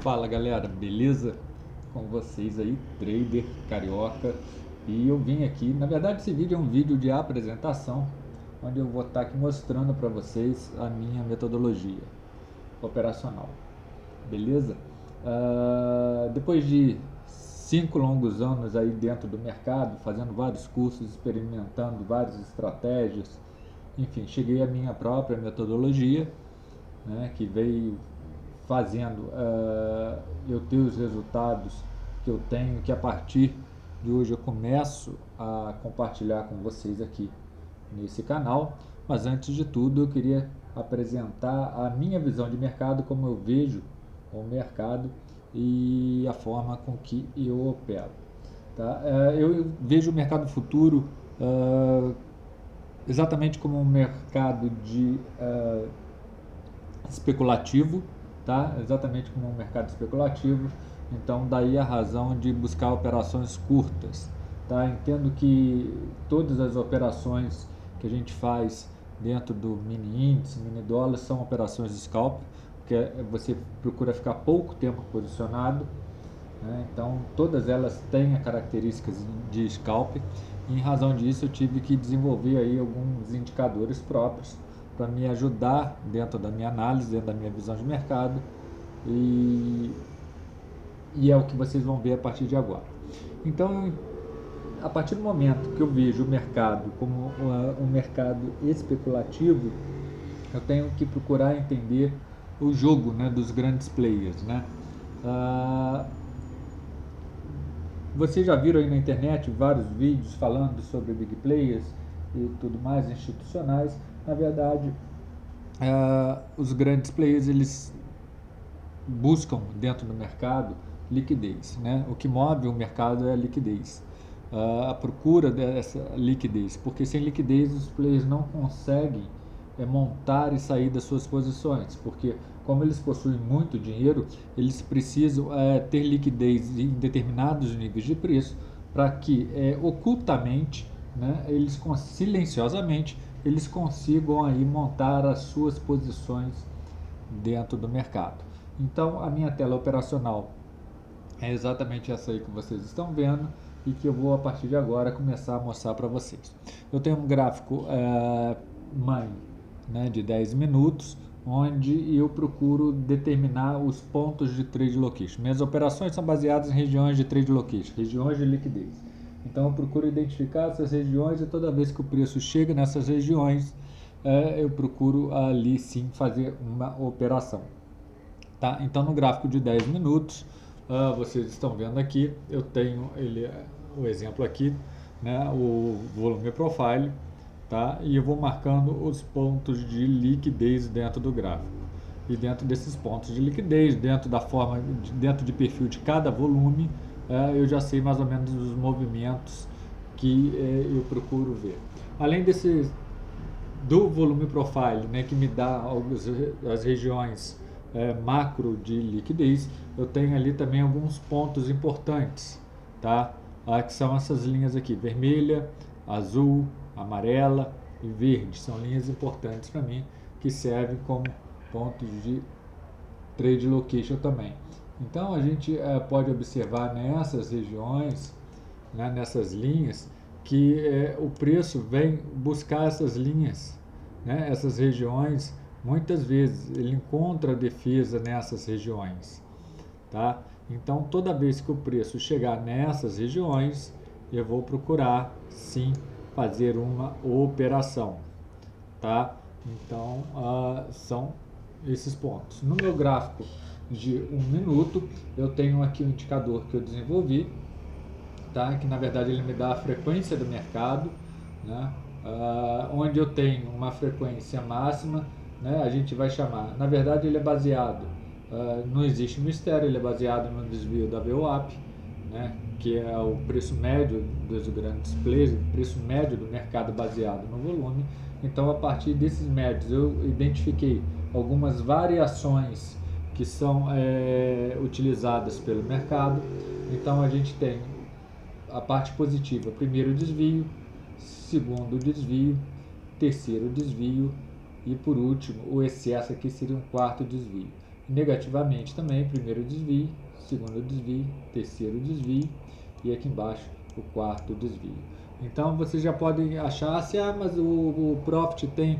Fala galera, beleza? Com vocês aí, trader carioca. E eu vim aqui, na verdade esse vídeo é um vídeo de apresentação, onde eu vou estar aqui mostrando para vocês a minha metodologia operacional, beleza? Depois de 5 longos anos aí dentro do mercado, fazendo vários cursos, experimentando várias estratégias, enfim, cheguei à minha própria metodologia, né, que veio fazendo eu ter os resultados que eu tenho, que a partir de hoje eu começo a compartilhar com vocês aqui nesse canal. Mas antes de tudo eu queria apresentar a minha visão de mercado, como eu vejo o mercado e a forma com que eu opero. Tá? Eu vejo o mercado futuro exatamente como um mercado de especulativo, tá? Exatamente como um mercado especulativo. Então, daí a razão de buscar operações curtas, tá? Entendo que todas as operações que a gente faz dentro do mini índice, mini dólar, são operações de scalp, porque você procura ficar pouco tempo posicionado, né? Então, todas elas têm as características de scalp. E, em razão disso, eu tive que desenvolver aí alguns indicadores próprios para me ajudar dentro da minha análise, dentro da minha visão de mercado. E, e é o que vocês vão ver a partir de agora. Então, a partir do momento que eu vejo o mercado como um mercado especulativo, eu tenho que procurar entender o jogo, né, dos grandes players, né? Ah, Vocês já viram aí na internet vários vídeos falando sobre big players e tudo mais, institucionais. Na verdade, os grandes players eles buscam dentro do mercado liquidez, né? O que move o mercado é a liquidez, a procura dessa liquidez, porque sem liquidez os players não conseguem montar e sair das suas posições, porque como eles possuem muito dinheiro, eles precisam ter liquidez em determinados níveis de preço para que ocultamente, né, eles silenciosamente eles consigam aí montar as suas posições dentro do mercado. Então a minha tela operacional é exatamente essa aí que vocês estão vendo e que eu vou a partir de agora começar a mostrar para vocês. Eu tenho um gráfico mãe, né, de 10 minutos, onde eu procuro determinar os pontos de trade location. Minhas operações são baseadas em regiões de trade location, regiões de liquidez. Então eu procuro identificar essas regiões e toda vez que o preço chega nessas regiões, eu procuro ali sim fazer uma operação. Tá? Então no gráfico de 10 minutos, vocês estão vendo aqui, eu tenho o exemplo aqui, né, o volume profile, tá? E eu vou marcando os pontos de liquidez dentro do gráfico. E dentro desses pontos de liquidez, dentro da forma, dentro de perfil de cada volume, eu já sei mais ou menos os movimentos que eu procuro ver. Além desse do volume profile, né, que me dá as regiões macro de liquidez, eu tenho ali também alguns pontos importantes, tá? Que são essas linhas aqui, vermelha, azul, amarela e verde, são linhas importantes para mim que servem como pontos de trade location também. Então a gente pode observar nessas regiões, né, nessas linhas, que o preço vem buscar essas linhas, né, essas regiões. Muitas vezes ele encontra defesa nessas regiões, tá? Então toda vez que o preço chegar nessas regiões, eu vou procurar sim fazer uma operação, tá? Então são esses pontos. No meu gráfico de 1 minuto, eu tenho aqui um indicador que eu desenvolvi, tá? Que na verdade ele me dá a frequência do mercado, né? Onde eu tenho uma frequência máxima, né? A gente vai chamar, na verdade ele é baseado, não existe mistério, ele é baseado no desvio da VWAP, né? Que é o preço médio dos grandes players, o preço médio do mercado baseado no volume. Então a partir desses médios eu identifiquei algumas variações que são utilizadas pelo mercado. Então a gente tem a parte positiva, primeiro desvio, segundo desvio, terceiro desvio e por último o excesso aqui seria um quarto desvio. negativamente também, primeiro desvio, segundo desvio, terceiro desvio e aqui embaixo o quarto desvio. Então vocês já podem achar assim, mas o Profit tem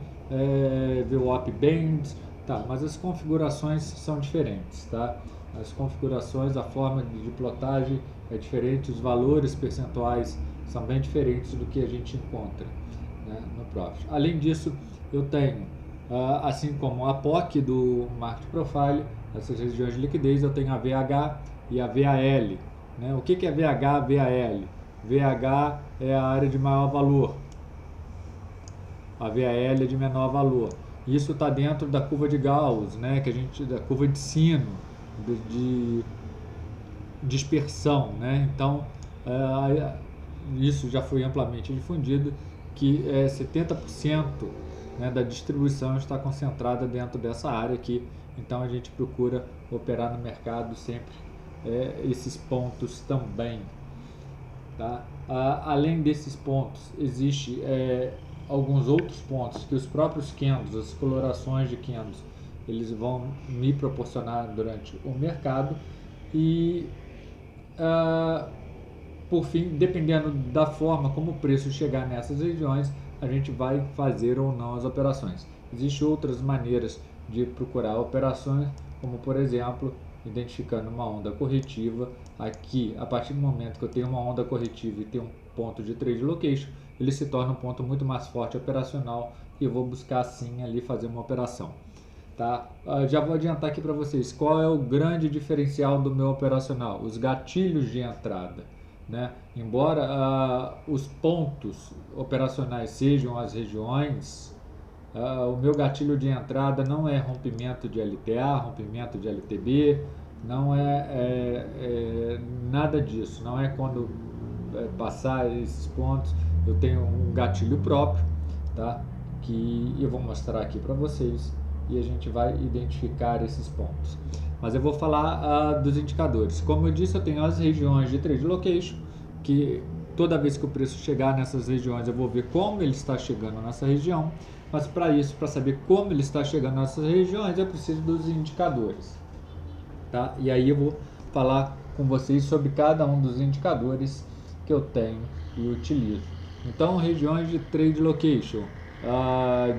VWAP Bands, tá, mas as configurações são diferentes, tá? As configurações, a forma de plotagem é diferente, os valores percentuais são bem diferentes do que a gente encontra, né, no Profit. Além disso, eu tenho, assim como a POC do Market Profile, essas regiões de liquidez, eu tenho a VH e a VAL. Né? O que é VH, VAL? VH é a área de maior valor, a VAL é de menor valor. Isso está dentro da curva de Gauss, né? Que a gente, da curva de sino, de dispersão, né? Então, isso já foi amplamente difundido, que 70%, né, da distribuição está concentrada dentro dessa área aqui. Então a gente procura operar no mercado sempre esses pontos também, tá? Além desses pontos, existe alguns outros pontos que os próprios candles, as colorações de candles, eles vão me proporcionar durante o mercado. E por fim, dependendo da forma como o preço chegar nessas regiões, a gente vai fazer ou não as operações. Existem outras maneiras de procurar operações, como por exemplo, identificando uma onda corretiva. Aqui, a partir do momento que eu tenho uma onda corretiva e tenho um ponto de trade location, ele se torna um ponto muito mais forte operacional e eu vou buscar assim ali fazer uma operação. Tá? Já vou adiantar aqui para vocês qual é o grande diferencial do meu operacional, os gatilhos de entrada. Né? Embora os pontos operacionais sejam as regiões, o meu gatilho de entrada não é rompimento de LTA, rompimento de LTB, não é nada disso, não é quando passar esses pontos. Eu tenho um gatilho próprio, tá? Que eu vou mostrar aqui para vocês e a gente vai identificar esses pontos. Mas eu vou falar dos indicadores. Como eu disse, eu tenho as regiões de trade location, que toda vez que o preço chegar nessas regiões eu vou ver como ele está chegando nessa região. Mas para isso, para saber como ele está chegando nessas regiões, eu preciso dos indicadores. Tá? E aí eu vou falar com vocês sobre cada um dos indicadores que eu tenho e utilizo. Então, regiões de trade location,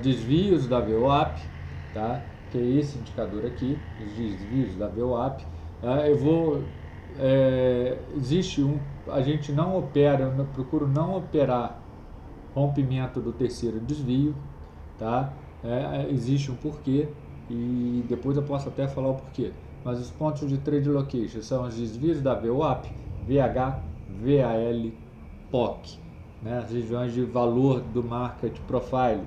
desvios da VWAP, tá? Que é esse indicador aqui, os desvios da VWAP. Existe a gente não opera, eu procuro não operar rompimento do terceiro desvio, tá? Existe um porquê e depois eu posso até falar o porquê. Mas os pontos de trade location são os desvios da VWAP, VH, VAL, POC, né? As regiões de valor do Market Profile,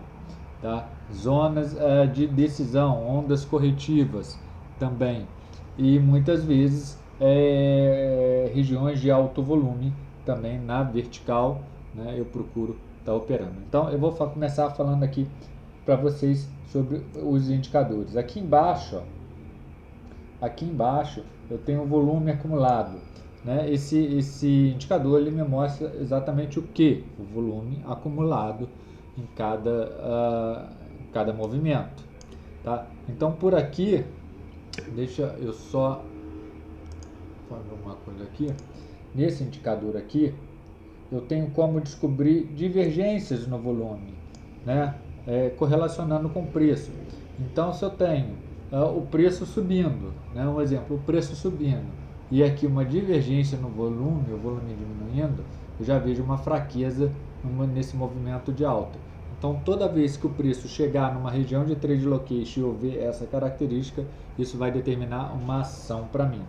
tá? Zonas de decisão, ondas corretivas também, e muitas vezes regiões de alto volume também na vertical, né? Eu procuro estar operando. Então eu vou começar falando aqui para vocês sobre os indicadores. Aqui embaixo eu tenho o volume acumulado, né? Esse indicador ele me mostra exatamente o que? O volume acumulado em cada movimento, tá? Então por aqui, deixa eu só fazer uma coisa aqui. Nesse indicador aqui, eu tenho como descobrir divergências no volume, né? Correlacionando com o preço. Então se eu tenho o preço subindo, né? Um exemplo, o preço subindo e aqui uma divergência no volume, o volume diminuindo, eu já vejo uma fraqueza nesse movimento de alta. Então toda vez que o preço chegar numa região de trade location e eu ver essa característica, isso vai determinar uma ação para mim.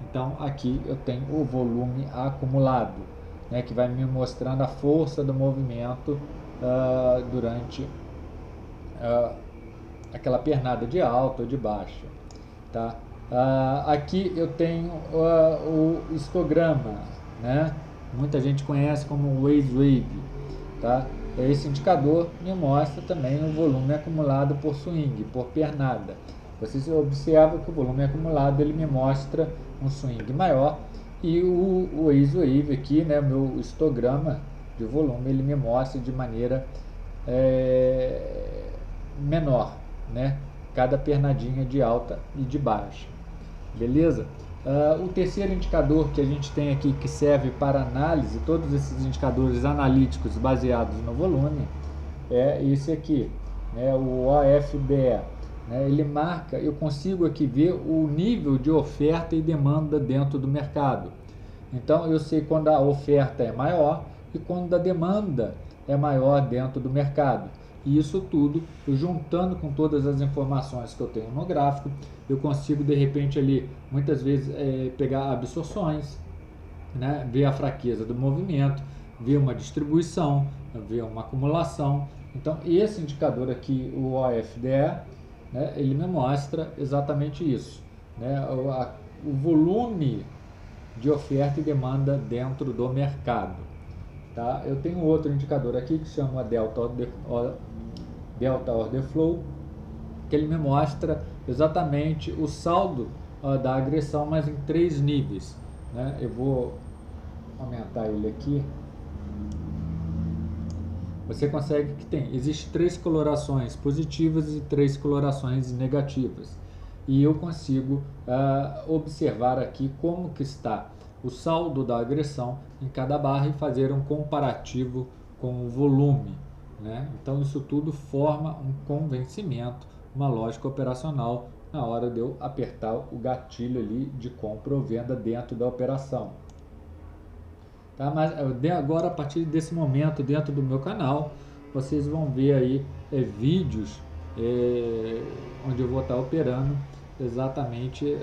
Então aqui eu tenho o volume acumulado, né, que vai me mostrando a força do movimento durante aquela pernada de alta ou de baixa, tá? Aqui eu tenho o histograma, né? Muita gente conhece como Waves Wave, tá? Esse indicador me mostra também o volume acumulado por swing, por pernada. Vocês observam que o volume acumulado ele me mostra um swing maior e o Waves Wave aqui, né, meu histograma de volume, ele me mostra de maneira menor, né? cada pernadinha de alta e de baixa. Beleza? O terceiro indicador que a gente tem aqui que serve para análise, todos esses indicadores analíticos baseados no volume, é esse aqui, né, o OFDE. Né, ele marca, eu consigo aqui ver o nível de oferta e demanda dentro do mercado. Então eu sei quando a oferta é maior e quando a demanda é maior dentro do mercado. E isso tudo, eu juntando com todas as informações que eu tenho no gráfico, eu consigo de repente ali, muitas vezes, pegar absorções, né, ver a fraqueza do movimento, ver uma distribuição, ver uma acumulação. Então esse indicador aqui, o OFDE, né, ele me mostra exatamente isso, né, o volume de oferta e demanda dentro do mercado. Tá? Eu tenho outro indicador aqui que se chama Delta Order Flow, que ele me mostra exatamente o saldo da agressão, mas em 3 níveis. Né? Eu vou aumentar ele aqui. Você consegue que existe 3 colorações positivas e 3 colorações negativas. E eu consigo observar aqui como que está o saldo da agressão em cada barra e fazer um comparativo com o volume. Né? Então isso tudo forma um convencimento, uma lógica operacional na hora de eu apertar o gatilho ali de compra ou venda dentro da operação. Tá? Mas agora, a partir desse momento, dentro do meu canal, vocês vão ver aí vídeos onde eu vou estar operando exatamente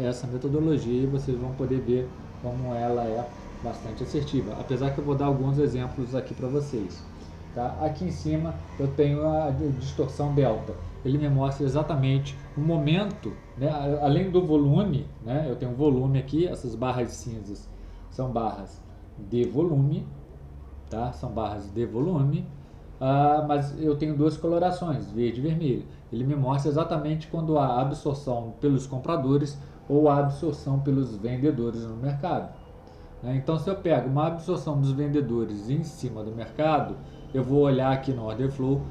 essa metodologia, e vocês vão poder ver como ela é bastante assertiva, apesar que eu vou dar alguns exemplos aqui para vocês. Tá? Aqui em cima eu tenho a distorção delta, ele me mostra exatamente o momento, né? Além do volume, né? Eu tenho volume aqui, essas barras cinzas são barras de volume, tá? São barras de volume, mas eu tenho 2 colorações, verde e vermelho. Ele me mostra exatamente quando há absorção pelos compradores ou a absorção pelos vendedores no mercado. Então, se eu pego uma absorção dos vendedores em cima do mercado, eu vou olhar aqui no Order Flow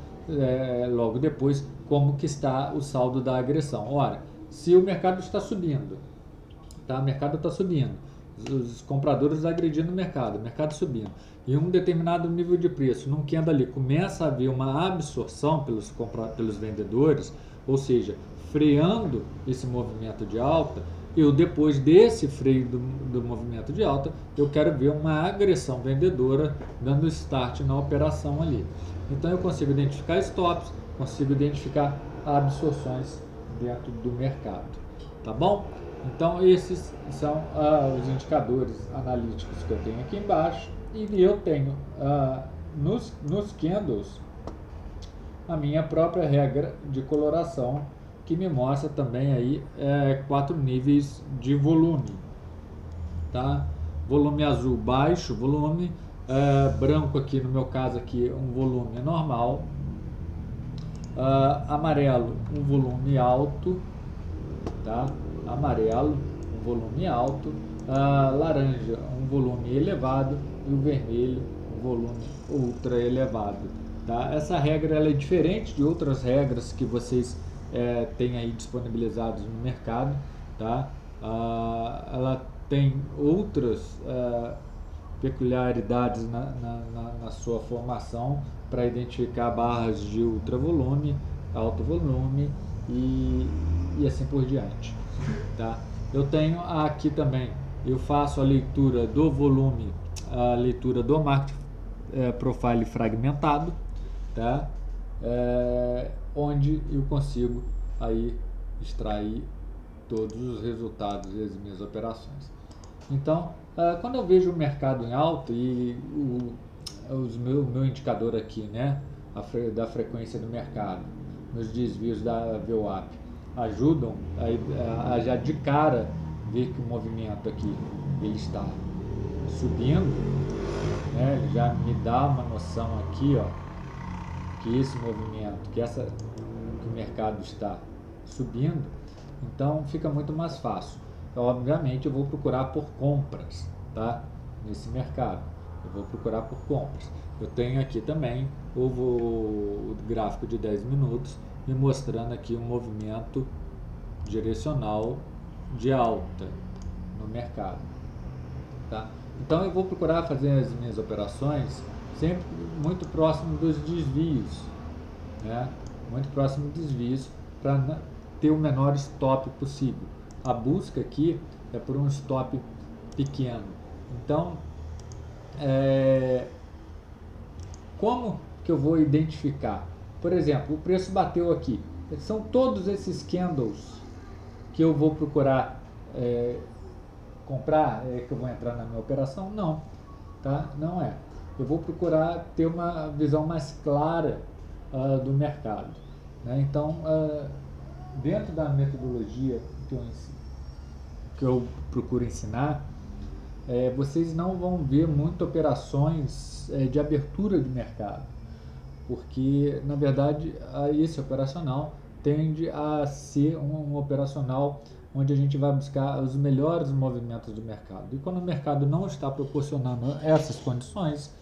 logo depois como que está o saldo da agressão. Ora, se o mercado está subindo, tá? O mercado está subindo, os compradores agredindo o mercado subindo, e um determinado nível de preço, num candle ali, começa a haver uma absorção pelos vendedores, ou seja, freando esse movimento de alta, eu depois desse freio do movimento de alta, eu quero ver uma agressão vendedora dando start na operação ali. Então eu consigo identificar stops, consigo identificar absorções dentro do mercado, tá bom? Então esses são os indicadores analíticos que eu tenho aqui embaixo, e eu tenho nos candles a minha própria regra de coloração, que me mostra também aí 4 níveis de volume, tá? Volume azul, baixo volume, branco aqui, no meu caso aqui, um volume normal, amarelo, um volume alto, tá? Amarelo, um volume alto, laranja, um volume elevado, e o vermelho, um volume ultra elevado. Tá? Essa regra ela é diferente de outras regras que vocês têm aí disponibilizados no mercado. Tá? Ela tem outras peculiaridades na sua formação para identificar barras de ultra volume, alto volume e assim por diante. Tá? Eu tenho aqui também, eu faço a leitura do volume, a leitura do Market Profile fragmentado, tá? Onde eu consigo aí extrair todos os resultados das minhas operações. Então, quando eu vejo o mercado em alta e meu indicador aqui, né, da frequência do mercado, meus desvios da VWAP, ajudam a já de cara ver que o movimento aqui ele está subindo, né? Ele já me dá uma noção aqui, ó, que esse movimento, que o mercado está subindo, então fica muito mais fácil. Então, obviamente eu vou procurar por compras, tá? Nesse mercado, eu vou procurar por compras. Eu tenho aqui também o gráfico de 10 minutos, me mostrando aqui um movimento direcional de alta no mercado, tá? Então eu vou procurar fazer as minhas operações sempre muito próximo dos desvios, né? Muito próximo dos desvios para ter o menor stop possível. A busca aqui é por um stop pequeno. Então, como que eu vou identificar? Por exemplo, o preço bateu aqui. São todos esses candles que eu vou procurar comprar, que eu vou entrar na minha operação? Não, tá? Não é. Eu vou procurar ter uma visão mais clara do mercado, né? Então, dentro da metodologia que eu procuro ensinar, vocês não vão ver muito operações de abertura de mercado, porque na verdade esse operacional tende a ser um operacional onde a gente vai buscar os melhores movimentos do mercado. E quando o mercado não está proporcionando essas condições,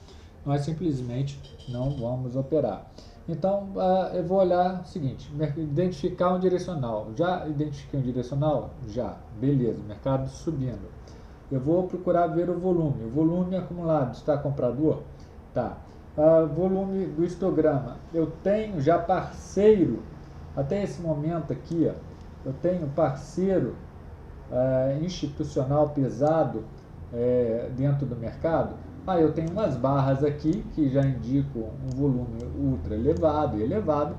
nós simplesmente não vamos operar. Então, eu vou olhar o seguinte, identificar um direcional. Já identifiquei um direcional? Já. Beleza, mercado subindo. Eu vou procurar ver o volume. O volume acumulado está comprador? Tá. Volume do histograma. Eu tenho já parceiro, até esse momento aqui, ó, eu tenho parceiro institucional pesado dentro do mercado. Eu tenho umas barras aqui que já indicam um volume ultra elevado e elevado,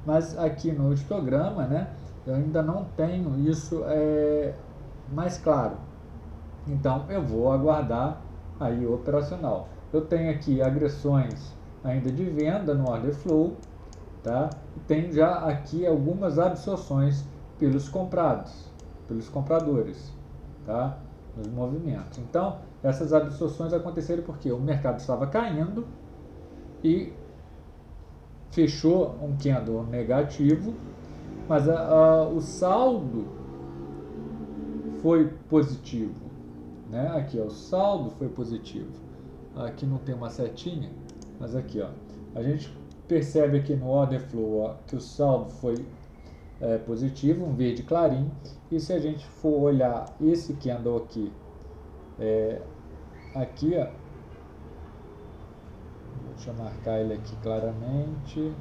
mas aqui no histograma, né, eu ainda não tenho isso mais claro. Então eu vou aguardar aí o operacional. Eu tenho aqui agressões ainda de venda no order flow, tá? E tenho já aqui algumas absorções pelos comprados, pelos compradores, tá? Nos movimentos. Então, essas absorções aconteceram porque o mercado estava caindo e fechou um candle negativo, mas o saldo foi positivo, né? Aqui, ó, o saldo foi positivo. Aqui não tem uma setinha, mas aqui, ó, a gente percebe aqui no order flow, ó, que o saldo foi positivo, um verde clarinho. E se a gente for olhar esse candle aqui, aqui, ó, deixa eu marcar ele aqui claramente.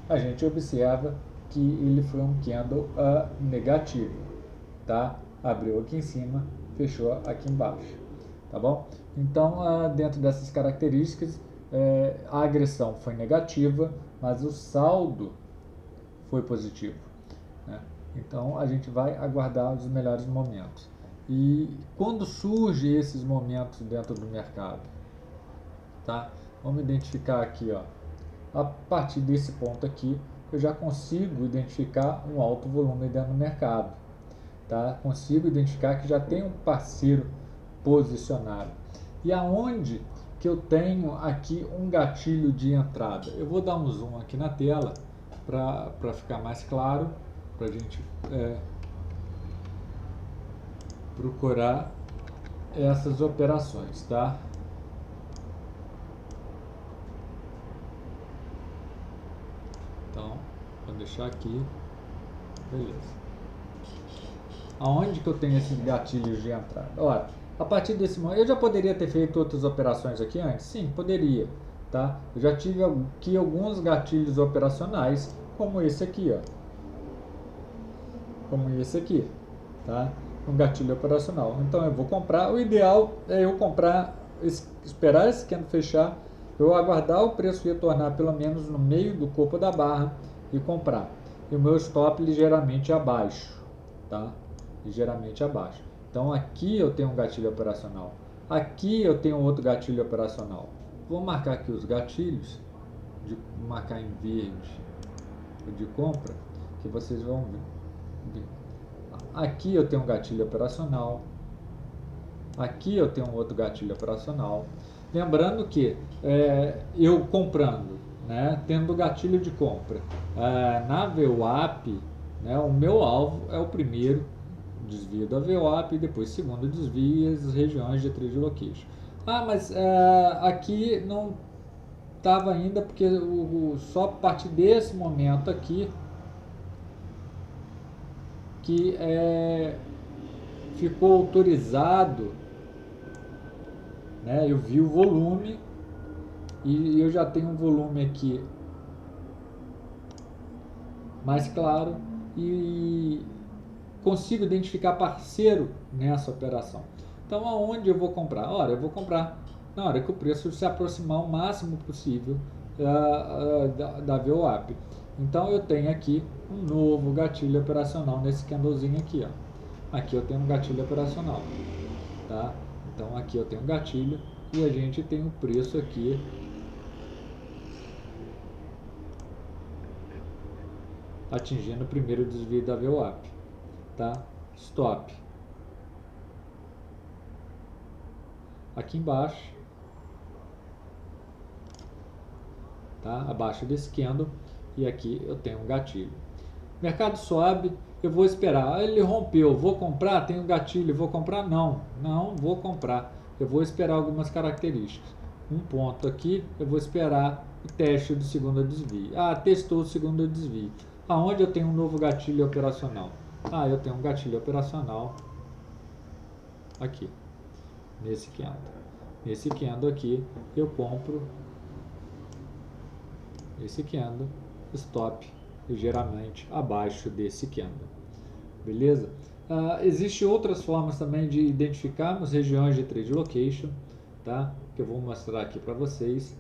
A gente observa que ele foi um candle negativo, tá? Abriu aqui em cima, fechou aqui embaixo, tá bom? Então, dentro dessas características, a agressão foi negativa, mas o saldo foi positivo, né? Então, a gente vai aguardar os melhores momentos. E quando surgem esses momentos dentro do mercado, tá? Vamos identificar aqui, ó. A partir desse ponto aqui, eu já consigo identificar um alto volume dentro do mercado, tá? Consigo identificar que já tem um parceiro posicionado. E aonde que eu tenho aqui um gatilho de entrada? Eu vou dar um zoom aqui na tela para ficar mais claro, para a gente procurar essas operações, tá? Então, vou deixar aqui, beleza. Aonde que eu tenho esses gatilhos de entrada? Olha, a partir desse momento, eu já poderia ter feito outras operações aqui antes? Sim, poderia, tá? Eu já tive aqui alguns gatilhos operacionais, como esse aqui, ó. Como esse aqui, tá? Um gatilho operacional. Então eu vou comprar, o ideal é eu comprar, esperar esse candle fechar, eu aguardar o preço retornar pelo menos no meio do corpo da barra e comprar. E o meu stop ligeiramente abaixo, tá? Ligeiramente abaixo. Então aqui eu tenho um gatilho operacional. Aqui eu tenho outro gatilho operacional. Vou marcar aqui os gatilhos, marcar em verde de compra, que vocês vão ver. Aqui eu tenho um gatilho operacional. Aqui eu tenho um outro gatilho operacional. Lembrando que eu comprando, né, tendo gatilho de compra na VWAP, né, o meu alvo é o primeiro desvio da VWAP e depois segundo desvio e as regiões de trade location. Ah, mas aqui não estava ainda, porque só a partir desse momento aqui que ficou autorizado, né? Eu vi o volume e eu já tenho um volume aqui mais claro e consigo identificar parceiro nessa operação. Então, aonde eu vou comprar? Ora, eu vou comprar na hora que o preço se aproximar o máximo possível da VWAP. Então, eu tenho aqui um novo gatilho operacional nesse candlezinho aqui. Ó. Aqui eu tenho um gatilho operacional. Tá? Então, aqui eu tenho um gatilho e a gente tem um preço aqui atingindo o primeiro desvio da VWAP. Tá? Stop. Aqui embaixo, tá? Abaixo desse candle, e aqui eu tenho um gatilho. Mercado sobe, eu vou esperar. Ele rompeu, vou comprar? Tem um gatilho, vou comprar? Não, não vou comprar. Eu vou esperar algumas características. Um ponto aqui, eu vou esperar o teste do segundo desvio. Ah, testou o segundo desvio. Aonde eu tenho um novo gatilho operacional? Ah, eu tenho um gatilho operacional aqui, nesse candle. Nesse candle aqui, eu compro esse candle, stop ligeiramente abaixo desse candle, beleza? Existem outras formas também de identificarmos regiões de trade location, tá? Que eu vou mostrar aqui para vocês.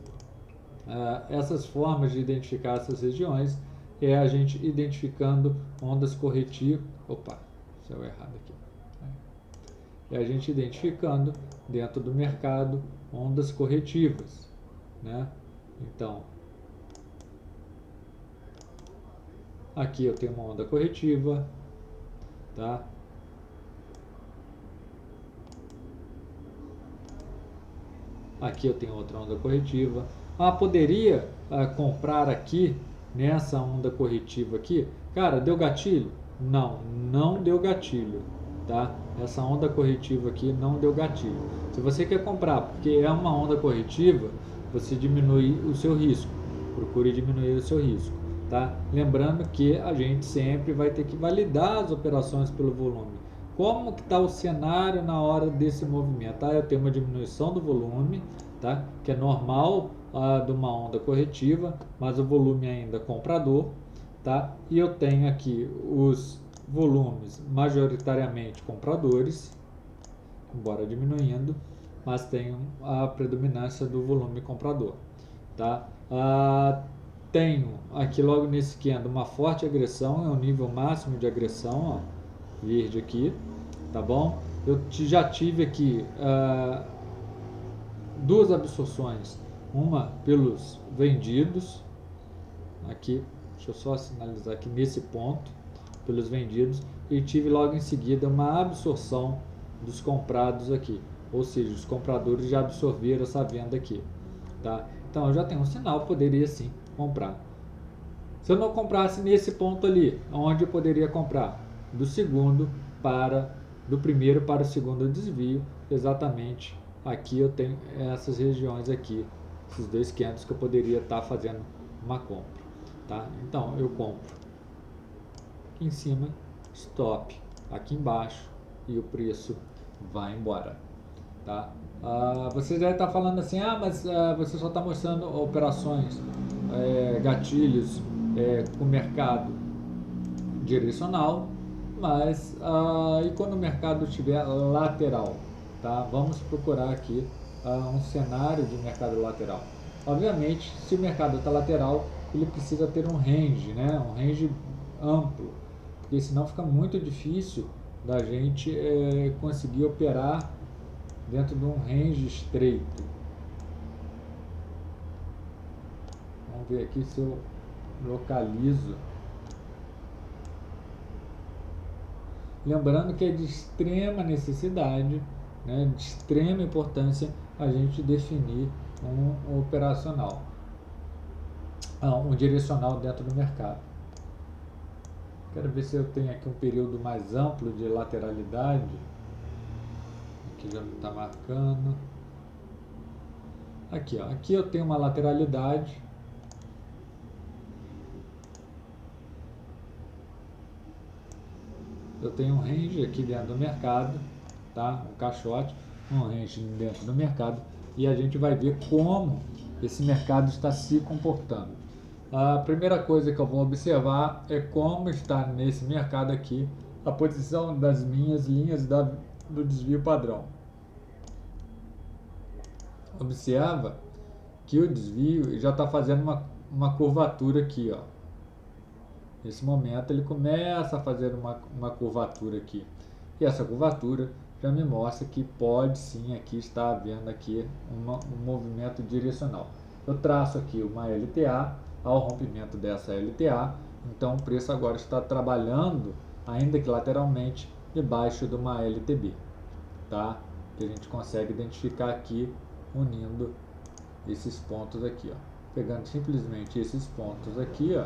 Essas formas de identificar essas regiões é a gente identificando ondas corretivas. Opa, saiu errado aqui. É a gente identificando dentro do mercado ondas corretivas, né? Então, aqui eu tenho uma onda corretiva, tá? Aqui eu tenho outra onda corretiva. Poderia comprar aqui nessa onda corretiva aqui? Cara, deu gatilho? Não, não deu gatilho, tá? Essa onda corretiva aqui não deu gatilho. Se você quer comprar porque é uma onda corretiva, você diminui o seu risco. Procure diminuir o seu risco, tá? Lembrando que a gente sempre vai ter que validar as operações pelo volume. Como que está o cenário na hora desse movimento? Eu tenho uma diminuição do volume, tá? Que é normal de uma onda corretiva, mas o volume ainda é comprador, tá? E eu tenho aqui os volumes majoritariamente compradores, embora diminuindo, mas tenho a predominância do volume comprador, tá? Tenho aqui logo nesse candle uma forte agressão, é o nível máximo de agressão, ó, verde aqui, tá bom? Eu já tive aqui duas absorções, uma pelos vendidos, aqui, deixa eu só sinalizar aqui nesse ponto, pelos vendidos, e tive logo em seguida uma absorção dos comprados aqui, ou seja, os compradores já absorveram essa venda aqui, tá? Então eu já tenho um sinal, poderia sim comprar. Se eu não comprasse nesse ponto ali, onde eu poderia comprar? Do primeiro para o segundo desvio, exatamente aqui eu tenho essas regiões aqui, esses dois candles que eu poderia estar fazendo uma compra, tá? Então eu compro aqui em cima, stop aqui embaixo e o preço vai embora, tá? Você já está falando assim, mas você só está mostrando operações, gatilhos com mercado direcional, mas e quando o mercado estiver lateral, tá? Vamos procurar aqui um cenário de mercado lateral. Obviamente, se o mercado está lateral, ele precisa ter um range, né? Um range amplo, porque senão fica muito difícil da gente conseguir operar dentro de um range estreito. Vamos ver aqui se eu localizo. Lembrando que é de extrema necessidade, né, de extrema importância a gente definir um operacional, um direcional dentro do mercado. Quero ver se eu tenho aqui um período mais amplo de lateralidade. Aqui já não está marcando. Aqui, ó, aqui eu tenho uma lateralidade. Eu tenho um range aqui dentro do mercado, tá? Um caixote, um range dentro do mercado, e a gente vai ver como esse mercado está se comportando. A primeira coisa que eu vou observar é como está nesse mercado aqui a posição das minhas linhas do desvio padrão. Observa que o desvio já está fazendo uma curvatura aqui, ó. Nesse momento ele começa a fazer uma curvatura aqui. E essa curvatura já me mostra que pode sim aqui estar havendo aqui um movimento direcional. Eu traço aqui uma LTA, ao rompimento dessa LTA, então o preço agora está trabalhando, ainda que lateralmente, debaixo de uma LTB. Tá? Que a gente consegue identificar aqui, unindo esses pontos aqui. Ó. Pegando simplesmente esses pontos aqui, ó,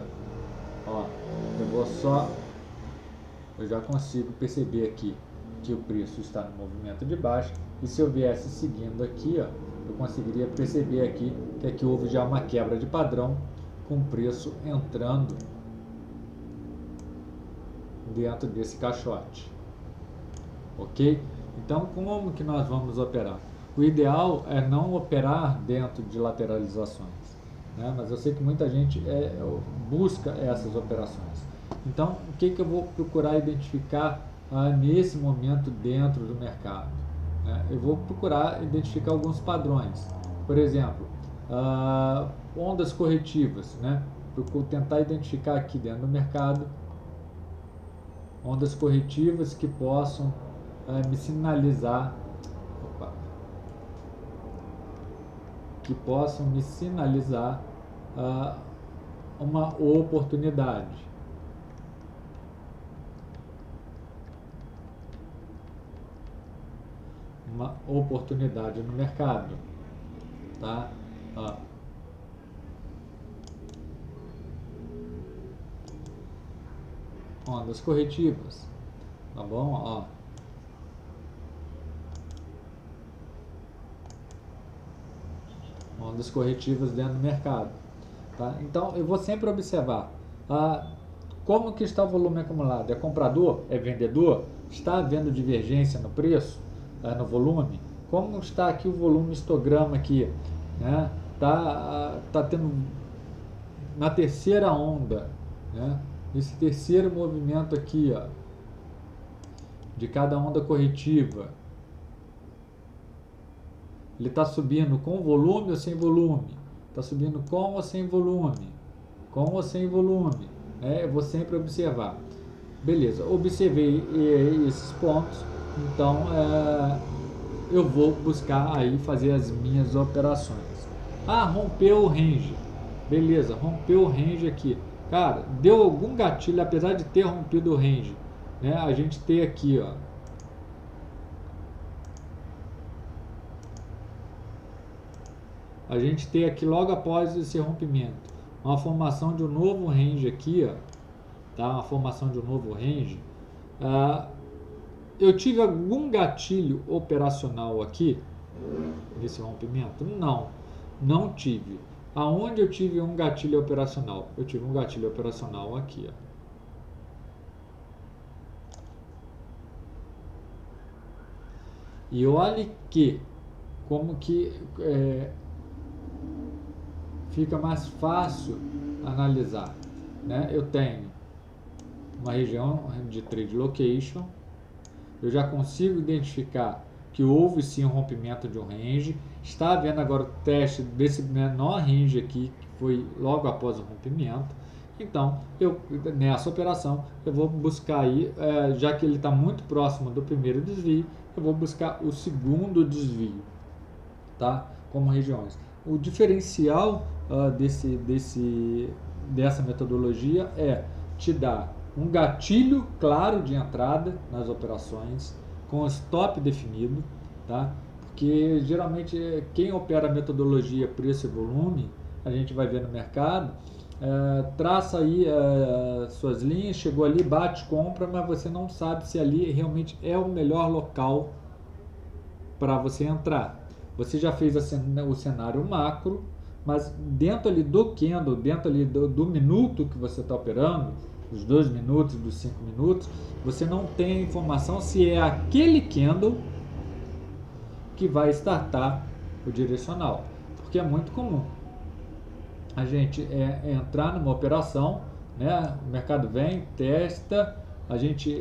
eu já consigo perceber aqui que o preço está no movimento de baixa, e se eu viesse seguindo aqui, ó, eu conseguiria perceber aqui que aqui houve já uma quebra de padrão, com o preço entrando dentro desse caixote, ok? Então, como que nós vamos operar? O ideal é não operar dentro de lateralizações, né? Mas eu sei que muita gente busca essas operações. Então, o que eu vou procurar identificar nesse momento dentro do mercado? Eu vou procurar identificar alguns padrões. Por exemplo, ondas corretivas, né? Procuro tentar identificar aqui dentro do mercado ondas corretivas que possam me sinalizar, uma oportunidade. Uma oportunidade no mercado, tá? Ondas corretivas, tá bom? Ondas corretivas dentro do mercado, tá? Então eu vou sempre observar como que está o volume acumulado. É comprador? É vendedor? Está havendo divergência no preço? No volume? Como está aqui o volume histograma aqui, né? Tá tendo na terceira onda, né? Esse terceiro movimento aqui, ó, de cada onda corretiva, ele está subindo com volume ou sem volume? Está subindo com ou sem volume? Com ou sem volume? Eu vou sempre observar. Beleza, observei esses pontos, então eu vou buscar aí fazer as minhas operações. Rompeu o range. Beleza, rompeu o range aqui. Cara, deu algum gatilho, apesar de ter rompido o range, né? A gente tem aqui, ó, a gente tem aqui logo após esse rompimento uma formação de um novo range aqui, ó, tá? Uma formação de um novo range. Eu tive algum gatilho operacional aqui nesse rompimento? Não tive. Aonde eu tive um gatilho operacional? Eu tive um gatilho operacional aqui, ó. E olhe que como que fica mais fácil analisar, né? Eu tenho uma região de trade location, eu já consigo identificar que houve sim um rompimento de um range, está havendo agora o teste desse menor range aqui, que foi logo após o rompimento. Então, nessa operação, eu vou buscar aí, já que ele está muito próximo do primeiro desvio, eu vou buscar o segundo desvio, tá? Como regiões. O diferencial dessa metodologia é te dar um gatilho claro de entrada nas operações, com stop definido, tá? Porque geralmente quem opera a metodologia preço e volume, a gente vai ver no mercado, traça aí suas linhas, chegou ali, bate, compra, mas você não sabe se ali realmente é o melhor local para você entrar. você já fez o cenário macro, mas dentro ali do candle, dentro ali do minuto que você está operando, dos 2 minutos, dos 5 minutos, você não tem a informação se é aquele candle que vai startar o direcional, porque é muito comum a gente entrar numa operação, né? O mercado vem, testa, a gente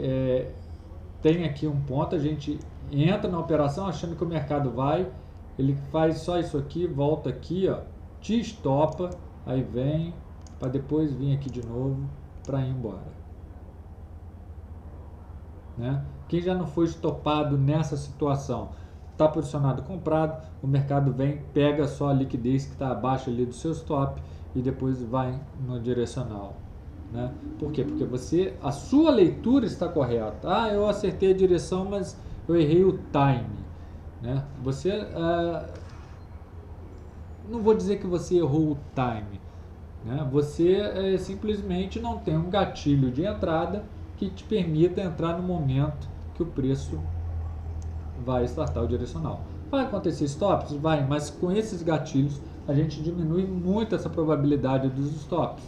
tem aqui um ponto, a gente entra na operação achando que o mercado vai, ele faz só isso aqui, volta aqui, ó, te estopa, aí vem, para depois vir aqui de novo para ir embora. Né? Quem já não foi estopado nessa situação, está posicionado comprado, o mercado vem, pega só a liquidez que está abaixo ali do seu stop e depois vai no direcional. Né? Por quê? Porque a sua leitura está correta. Ah, eu acertei a direção, mas eu errei o time. Né? Não vou dizer que você errou o time. Né? Você simplesmente não tem um gatilho de entrada que te permita entrar no momento que o preço vai startar o direcional. Vai acontecer stops? Vai, mas com esses gatilhos a gente diminui muito essa probabilidade dos stops.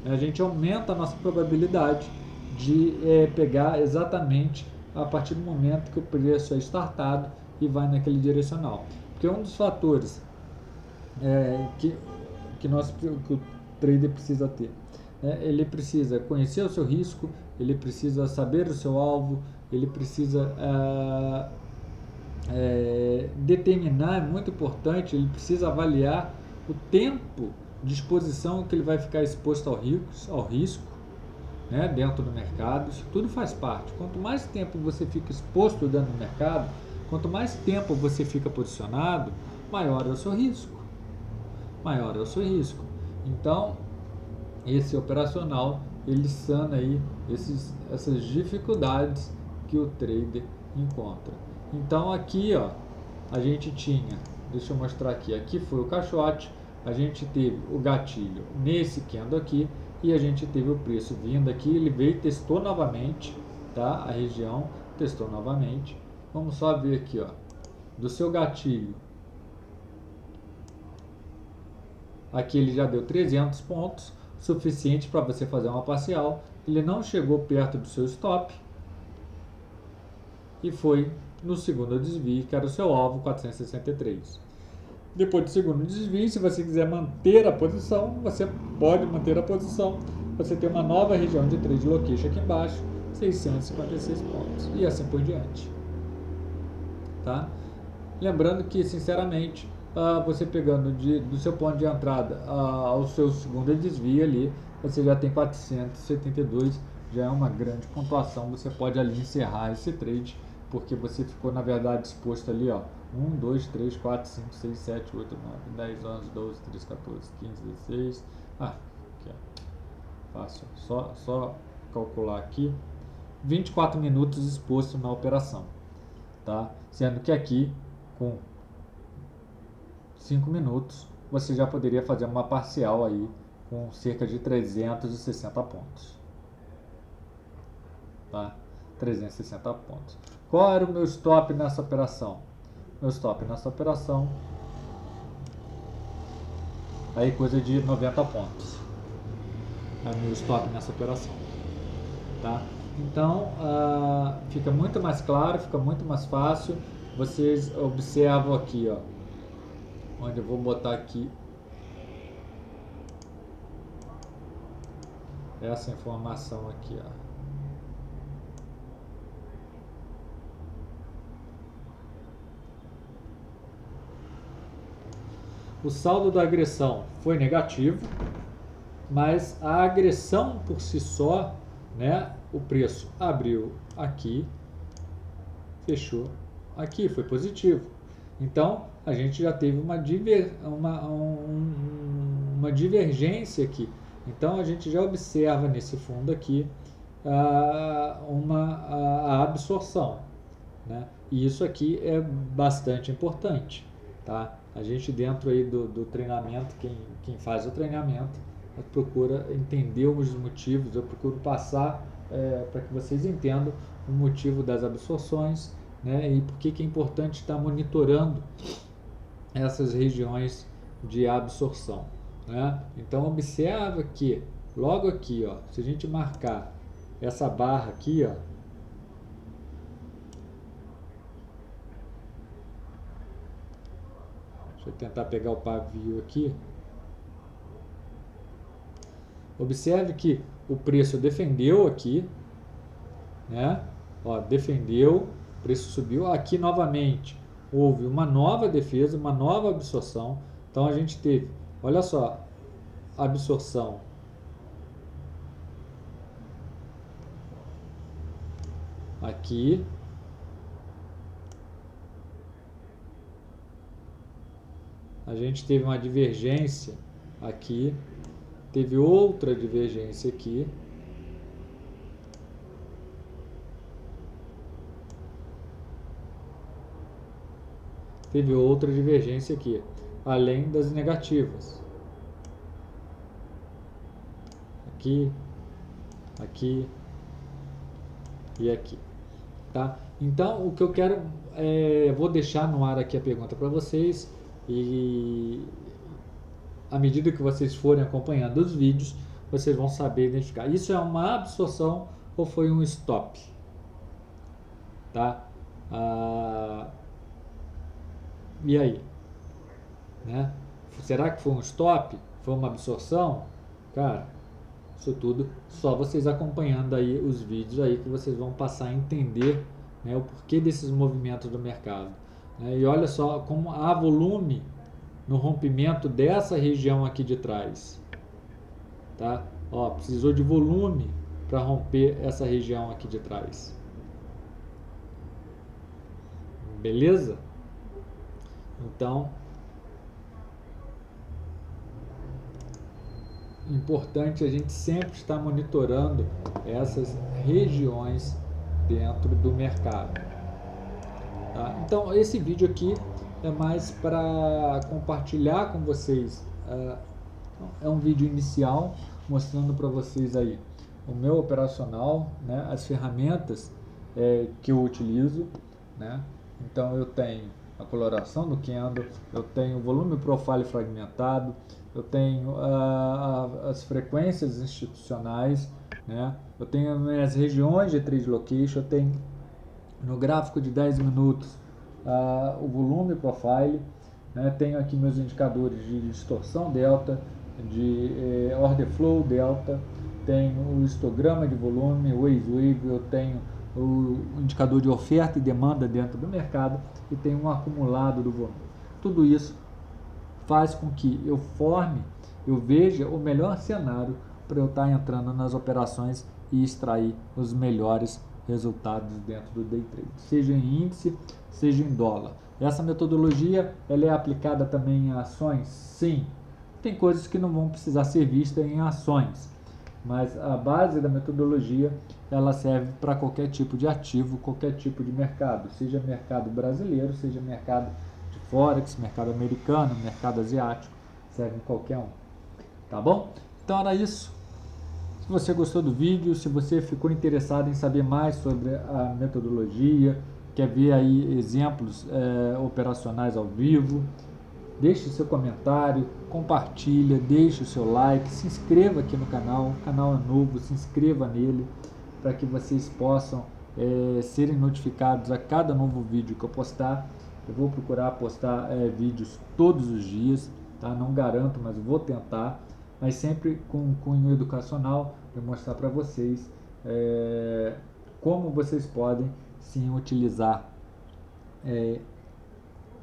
A gente aumenta a nossa probabilidade de pegar exatamente a partir do momento que o preço é startado e vai naquele direcional. Porque um dos fatores que o trader precisa ter, ele precisa conhecer o seu risco, ele precisa saber o seu alvo, ele precisa determinar, é muito importante, ele precisa avaliar o tempo de exposição que ele vai ficar exposto ao risco, né, dentro do mercado. Isso tudo faz parte. Quanto mais tempo você fica exposto dentro do mercado, quanto mais tempo você fica posicionado, maior é o seu risco. Maior é o seu risco. Então, esse operacional, ele sana aí essas dificuldades que o trader encontra. Então aqui, ó, a gente tinha, deixa eu mostrar aqui foi o caixote, a gente teve o gatilho nesse candle aqui e a gente teve o preço vindo aqui, ele veio e testou novamente, tá? A região testou novamente. Vamos só ver aqui, ó, do seu gatilho. Aqui ele já deu 300 pontos, suficiente para você fazer uma parcial. Ele não chegou perto do seu stop e foi no segundo desvio, que era o seu alvo, 463. Depois do segundo desvio, se você quiser manter a posição, você pode manter a posição. Você tem uma nova região de trade location aqui embaixo, 656 pontos, e assim por diante. Tá? Lembrando que, sinceramente, você pegando do seu ponto de entrada ao seu segundo desvio ali, você já tem 472, já é uma grande pontuação. Você pode ali encerrar esse trade, porque você ficou, na verdade, exposto ali, ó, 1, 2, 3, 4, 5, 6, 7, 8, 9, 10, 11, 12, 13, 14, 15, 16. Aqui, ó. Fácil. Só calcular aqui. 24 minutos exposto na operação. Tá? Sendo que aqui, com 5 minutos, você já poderia fazer uma parcial aí com cerca de 360 pontos. Tá? 360 pontos. Qual era o meu stop nessa operação? Meu stop nessa operação, aí coisa de 90 pontos. É meu stop nessa operação. Tá? Então, fica muito mais claro, fica muito mais fácil. Vocês observam aqui, ó, onde eu vou botar aqui essa informação aqui, ó. O saldo da agressão foi negativo, mas a agressão por si só, né, o preço abriu aqui, fechou aqui, foi positivo. Então, a gente já teve uma divergência aqui. Então, a gente já observa nesse fundo aqui a absorção, né? E isso aqui é bastante importante, tá? A gente dentro aí do treinamento, quem faz o treinamento, procura entender os motivos, eu procuro passar para que vocês entendam o motivo das absorções, né, e por que é importante estar monitorando essas regiões de absorção, né? Então observa que logo aqui, ó, se a gente marcar essa barra aqui, ó, deixa eu tentar pegar o pavio aqui. Observe que o preço defendeu aqui, né? Ó, defendeu, o preço subiu. Aqui novamente houve uma nova defesa, uma nova absorção. Então a gente teve, olha só, absorção aqui, a gente teve uma divergência aqui, teve outra divergência aqui, teve outra divergência aqui, além das negativas. Aqui, aqui e aqui, tá? Então, o que eu quero, vou deixar no ar aqui a pergunta para vocês, e à medida que vocês forem acompanhando os vídeos, vocês vão saber identificar. Isso é uma absorção ou foi um stop? Tá? E aí? Né? Será que foi um stop? Foi uma absorção? Cara, isso tudo só vocês acompanhando aí os vídeos aí que vocês vão passar a entender, né, o porquê desses movimentos do mercado. E olha só como há volume no rompimento dessa região aqui de trás. Tá? Ó, precisou de volume para romper essa região aqui de trás. Beleza? Então, importante a gente sempre estar monitorando essas regiões dentro do mercado. Tá? Então, esse vídeo aqui é mais para compartilhar com vocês. É um vídeo inicial mostrando para vocês aí o meu operacional, né, as ferramentas que eu utilizo, né? Então eu tenho a coloração do candle, eu tenho o volume profile fragmentado, eu tenho as frequências institucionais, né? Eu tenho as minhas regiões de trade location, eu tenho no gráfico de 10 minutos o volume profile, né? Tenho aqui meus indicadores de distorção delta, de order flow delta, tenho o histograma de volume, o wave, eu tenho o indicador de oferta e demanda dentro do mercado e tenho um acumulado do volume. Tudo isso faz com que eu veja o melhor cenário para eu estar entrando nas operações e extrair os melhores resultados dentro do day trade, seja em índice, seja em dólar. Essa metodologia ela é aplicada também em ações? Sim. Tem coisas que não vão precisar ser vistas em ações, mas a base da metodologia ela serve para qualquer tipo de ativo, qualquer tipo de mercado, seja mercado brasileiro, seja mercado de forex, mercado americano, mercado asiático, serve em qualquer um. Tá bom? Então era isso. Se você gostou do vídeo, se você ficou interessado em saber mais sobre a metodologia, quer ver aí exemplos operacionais ao vivo, deixe seu comentário, compartilha, deixe o seu like, se inscreva aqui no canal, o canal é novo, se inscreva nele para que vocês possam serem notificados a cada novo vídeo que eu postar. Eu vou procurar postar vídeos todos os dias, tá? Não garanto, mas vou tentar, mas sempre com cunho educacional, para mostrar para vocês como vocês podem sim utilizar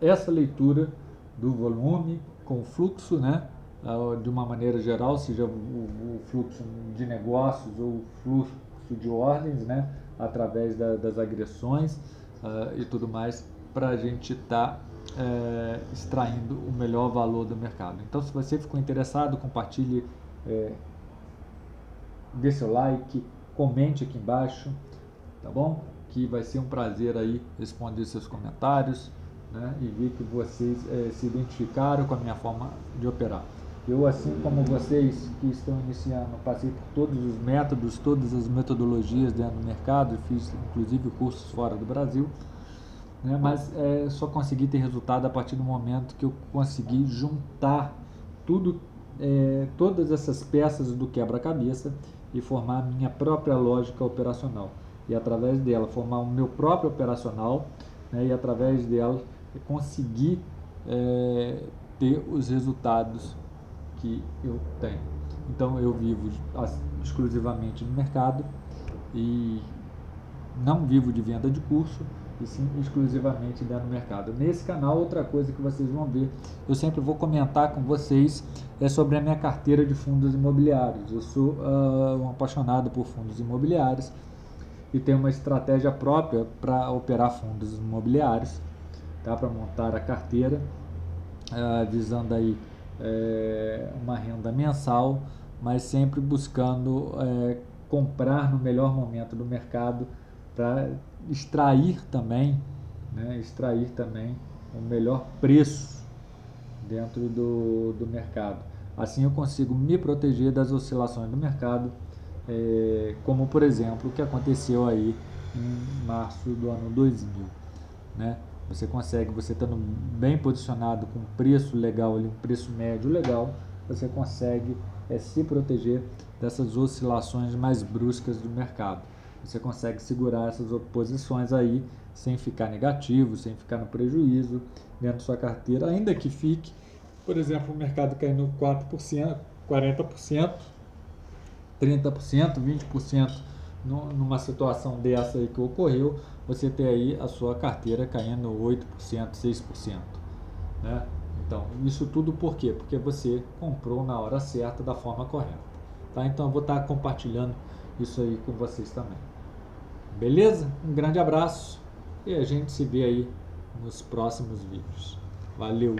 essa leitura do volume com o fluxo, né, de uma maneira geral, seja o fluxo de negócios ou o fluxo de ordens, né, através das agressões e tudo mais, para a gente estar extraindo o melhor valor do mercado. Então, se você ficou interessado, compartilhe, dê seu like, comente aqui embaixo, tá bom? Que vai ser um prazer aí responder seus comentários, né, e ver que vocês se identificaram com a minha forma de operar. Eu, assim como vocês que estão iniciando, passei por todos os métodos, todas as metodologias dentro do mercado, fiz inclusive cursos fora do Brasil, né? Mas só consegui ter resultado a partir do momento que eu consegui juntar tudo, todas essas peças do quebra-cabeça e formar a minha própria lógica operacional. E através dela formar o meu próprio operacional, né? E através dela conseguir ter os resultados que eu tenho. Então eu vivo exclusivamente no mercado e não vivo de venda de curso, e sim exclusivamente dentro do mercado. Nesse canal, outra coisa que vocês vão ver, eu sempre vou comentar com vocês, é sobre a minha carteira de fundos imobiliários. Eu sou um apaixonado por fundos imobiliários e tenho uma estratégia própria para operar fundos imobiliários, tá? Para montar a carteira, visando aí uma renda mensal, mas sempre buscando comprar no melhor momento do mercado para extrair também, né, extrair também o melhor preço dentro do mercado. Assim eu consigo me proteger das oscilações do mercado, como por exemplo o que aconteceu aí em março do ano 2000, né? Você consegue, você estando bem posicionado com um preço legal, um preço médio legal, você consegue se proteger dessas oscilações mais bruscas do mercado. Você consegue segurar essas posições aí sem ficar negativo, sem ficar no prejuízo dentro da sua carteira, ainda que fique, por exemplo, o mercado caindo 4%, 40%, 30%, 20% numa situação dessa aí que ocorreu, você ter aí a sua carteira caindo 8%, 6%, né? Então, isso tudo por quê? Porque você comprou na hora certa, da forma correta, tá? Então, eu vou estar compartilhando isso aí com vocês também. Beleza? Um grande abraço e a gente se vê aí nos próximos vídeos. Valeu!